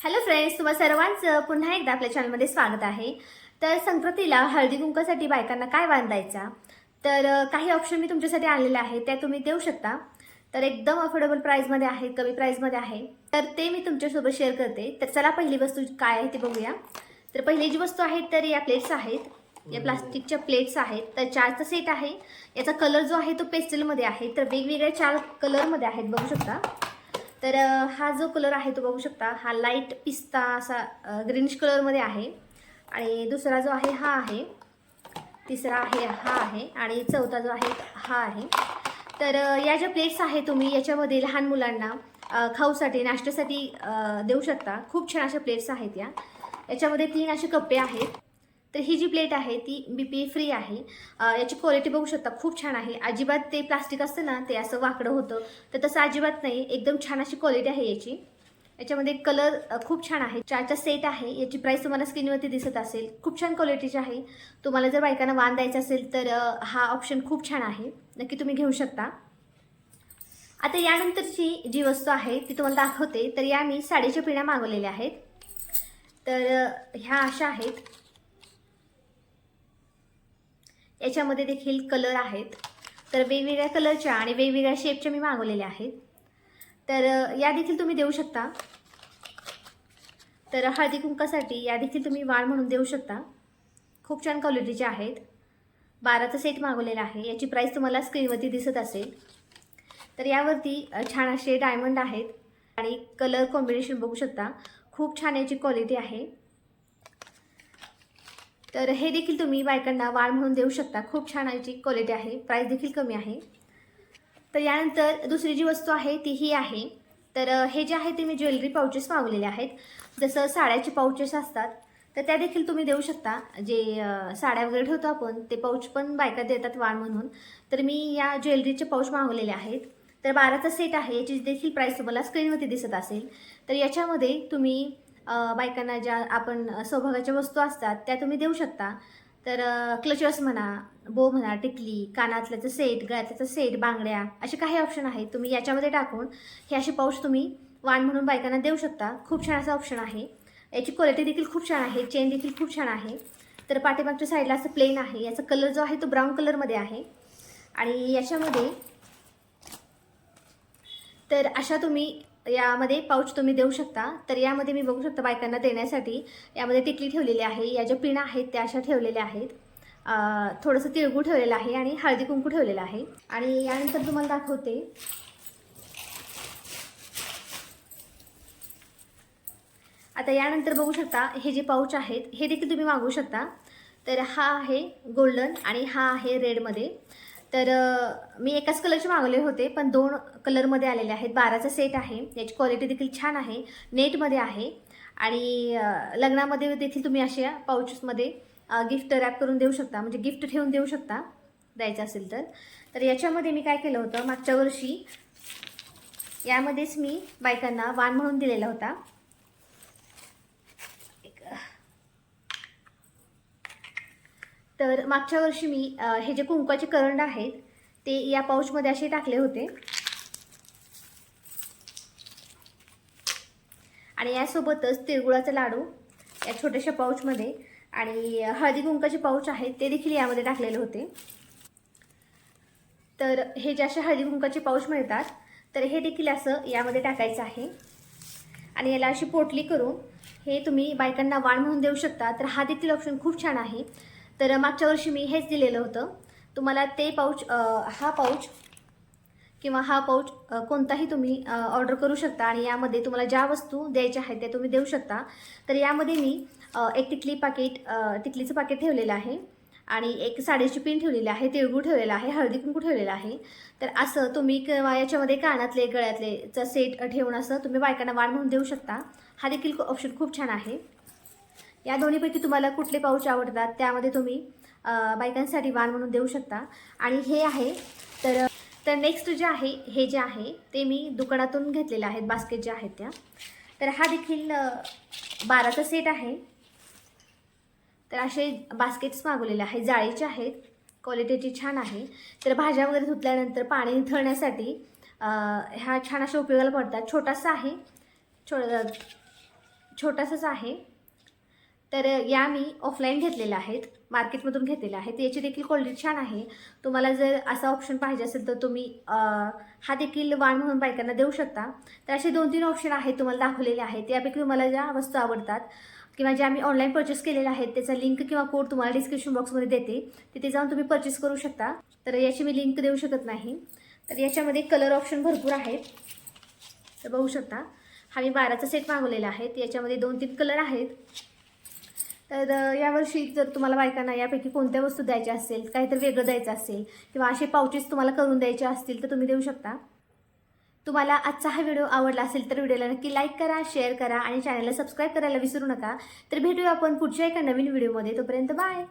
Hello friends, तुम्हा सर्वांचं पुन्हा एकदा आपल्या चॅनलमध्ये स्वागत आहे. तर संक्रांतीला हळदी कुंकासाठी बायकांना काय बांधायचा, तर काही ऑप्शन मी तुमच्यासाठी आणलेले आहे, त्या तुम्ही देऊ शकता. तर एकदम अफोर्डेबल प्राईजमध्ये आहे, कमी प्राईजमध्ये आहे. तर ते मी तुमच्यासोबत शेअर करते. तर चला पहिली वस्तू काय आहे ते बघूया. तर पहिली जी वस्तू आहे तर या प्लेट्स आहेत, या प्लास्टिकच्या प्लेट्स आहेत. तर 4चा सेट आहे. याचा कलर जो आहे तो पेस्टलमध्ये आहे. तर वेगवेगळ्या 4 कलरमध्ये आहेत, बघू शकता. तर हा जो कलर आहे तो बघू शकता, हा लाईट पिस्ता असा ग्रीनिश कलरमध्ये आहे. आणि दुसरा जो आहे हा आहे, तिसरा आहे हा आहे, आणि चौथा जो आहे हा आहे. तर या ज्या प्लेट्स आहेत तुम्ही याच्यामध्ये लहान मुलांना खाऊसाठी नाश्त्यासाठी देऊ शकता. खूप छान अशा प्लेट्स आहेत या. याच्यामध्ये 3 असे कप्पे आहेत. तर ही जी प्लेट आहे ती BPA फ्री आहे. याची क्वालिटी बघू शकता, खूप छान आहे. अजिबात ते प्लास्टिक असतं ना, ते असं वाकडं होतं, तर तसं अजिबात नाही. एकदम छान अशी क्वालिटी आहे याची. याच्यामध्ये कलर खूप छान आहे. 4चा सेट आहे. याची प्राईस तुम्हाला स्क्रीनवरती दिसत असेल. खूप छान क्वालिटीची आहे. तुम्हाला जर बायकांना वाण द्यायचं असेल तर हा ऑप्शन खूप छान आहे. नक्की तुम्ही घेऊ शकता. आता यानंतरची जी वस्तू आहे ती तुम्हाला दाखवते. तर या मी साडीच्या पिण्या मागवलेल्या आहेत. तर ह्या अशा आहेत. याच्यामध्ये देखील कलर आहेत. तर वेगवेगळ्या कलरच्या आणि वेगवेगळ्या शेपच्या मी मागवलेल्या आहेत. तर या देखील तुम्ही देऊ शकता. तर हळदी कुंकासाठी या देखील तुम्ही वाण म्हणून देऊ शकता. खूप छान क्वालिटीचे आहेत. 12चा सेट मागवलेला आहे. याची प्राईस तुम्हाला स्क्रीनवरती दिसत असेल. तर यावरती छान असे डायमंड आहेत आणि कलर कॉम्बिनेशन बघू शकता. खूप छान याची क्वालिटी आहे. तर हे देखील तुम्ही बायकांना वाण म्हणून देऊ शकता. खूप छान याची क्वालिटी आहे. प्राईस देखील कमी आहे. तर यानंतर दुसरी जी वस्तू आहे ती ही आहे. तर हे जे आहे ते मी ज्वेलरी पाउचेस मागवलेले आहेत. जसं साड्याचे पाउचेस असतात तर त्या देखील तुम्ही देऊ शकता. जे साड्या वगैरे ठेवतो आपण ते पाऊच पण बायका देतात वाण म्हणून. तर मी या ज्वेलरीचे पाऊच मागवलेले आहेत. तर 12चा सेट आहे. याची देखील प्राईस तुम्हाला स्क्रीनवरती दिसत असेल. तर याच्यामध्ये तुम्ही बायकांना ज्या आपण सौभाग्याच्या वस्तू असतात त्या तुम्ही देऊ शकता. तर क्लचर्स म्हणा, बो म्हणा, टिकली, कानातल्याचं सेट, गळ्यातल्याचं सेट, बांगड्या, असे काही ऑप्शन आहेत. तुम्ही याच्यामध्ये टाकून हे असे पाऊच तुम्ही वाण म्हणून बायकांना देऊ शकता. खूप छान असा ऑप्शन आहे. याची क्वालिटी देखील खूप छान आहे. चेन देखील खूप छान आहे. तर पाठीमागच्या साईडला असं प्लेन आहे. याचा कलर जो आहे तो ब्राऊन कलरमध्ये आहे. आणि याच्यामध्ये तर अशा तुम्ही यामध्ये पाऊच तुम्ही देऊ शकता. तर यामध्ये मी बघू शकता बायकांना देण्यासाठी यामध्ये टिकली ठेवलेली आहे. या ज्या पिना आहेत त्या अशा ठेवलेल्या आहेत. थोडंसं तिळगूळ ठेवलेलं आहे आणि हळदी कुंकू ठेवलेलं आहे. आणि यानंतर तुम्हाला दाखवते. आता यानंतर बघू शकता हे जे पाऊच आहेत हे देखील तुम्ही मागवू शकता. तर हा आहे गोल्डन आणि हा आहे रेडमध्ये. तर मी एकाच कलरचे मागवले होते पण 2 कलरमध्ये आलेले आहेत. 12चा सेट आहे. याची क्वालिटी देखील छान आहे. नेटमध्ये आहे. आणि लग्नामध्ये देखील तुम्ही अशा पाऊचेसमध्ये गिफ्ट रॅप करून देऊ शकता. म्हणजे गिफ्ट ठेवून देऊ शकता द्यायचं असेल तर. तर याच्यामध्ये मी काय केलं होतं, मागच्या वर्षी यामध्येच मी बायकांना वाण म्हणून दिलेला होता. तर मागच्या वर्षी मी हे जे कुंकवाचे करंड आहेत ते या पाऊचमध्ये असे टाकले होते. आणि यासोबतच तिळगुळाचा लाडू या छोट्याशा पाऊचमध्ये आणि हळदी कुंकाचे पाऊच आहेत ते देखील यामध्ये टाकलेले होते. तर हे जे असे हळदी कुंकाचे पाऊच मिळतात तर हे देखील असं यामध्ये टाकायचं आहे. आणि याला अशी पोटली करून हे तुम्ही बायकांना वाण म्हणून देऊ शकता. तर हा देखील ऑप्शन खूप छान आहे. तर मागच्या वर्षी मी हेच दिलेलं होतं. तुम्हाला ते पाऊच हा पाऊच किंवा हा पाऊच कोणताही तुम्ही ऑर्डर करू शकता. आणि यामध्ये तुम्हाला ज्या वस्तू द्यायच्या आहेत त्या तुम्ही देऊ शकता. तर यामध्ये मी एक टिकलीचं पाकिट ठेवलेलं आहे. आणि एक साडीची पिन ठेवलेली आहे, तिळगूळ ठेवलेला आहे, हळदी कुंकू ठेवलेला आहे. तर असं तुम्ही किंवा याच्यामध्ये कानातले गळ्यातलेचा सेट ठेवून असं तुम्ही बायकांना वाण म्हणून देऊ शकता. हा देखील ऑप्शन खूप छान आहे. या दोन्हीपैकी तुम्हाला कुठले पाऊच आवडतात त्यामध्ये तुम्ही बायकांसाठी वाण म्हणून देऊ शकता. आणि हे आहे तर नेक्स्ट जे आहे हे जे आहे ते मी दुकानातून घेतलेले आहेत, बास्केट ज्या आहेत त्या. तर हा देखील 12चा सेट आहे. तर असे बास्केट्स मागवलेले आहेत, जाळीचे आहेत, क्वालिटीची छान आहे. तर भाज्या वगैरे धुतल्यानंतर पाणी निथळण्यासाठी ह्या छान अशा उपयोगाला पडतात. छोटासा आहे, छोटासाच आहे. तर या मी ऑफलाईन घेतलेल्या आहेत, मार्केटमधून घेतलेल्या आहेत. याची देखील क्वालिटी छान आहे. तुम्हाला जर असा ऑप्शन पाहिजे असेल तर तुम्ही हा देखील वाण म्हणून बायकांना देऊ शकता. तर असे 2-3 ऑप्शन आहेत तुम्हाला दाखवलेले आहेत. यापैकी तुम्हाला ज्या वस्तू आवडतात किंवा ज्या मी ऑनलाईन परचेस केलेल्या आहेत त्याचा लिंक किंवा कोड तुम्हाला डिस्क्रिप्शन बॉक्समध्ये देते. तिथे जाऊन तुम्ही परचेस करू शकता. तर याची मी लिंक देऊ शकत नाही. तर याच्यामध्ये कलर ऑप्शन भरपूर आहेत. तर बघू शकता, हा मी 12चा सेट मागवलेला आहे. याच्यामध्ये 2-3 कलर आहेत. तर यावर्षी जर तुम्हाला बायकांना यापैकी कोणत्या वस्तू द्यायच्या असेल, काहीतरी वेगळं द्यायचं असेल किंवा असे पाउचेस तुम्हाला करून द्यायचे असतील तर तुम्ही देऊ शकता. तुम्हाला आजचा हा व्हिडिओ आवडला असेल तर व्हिडिओला नक्की लाईक करा, शेअर करा आणि चॅनलला सबस्क्राईब करायला विसरू नका. तर भेटूया आपण पुढच्या एका नवीन व्हिडिओमध्ये. तोपर्यंत बाय.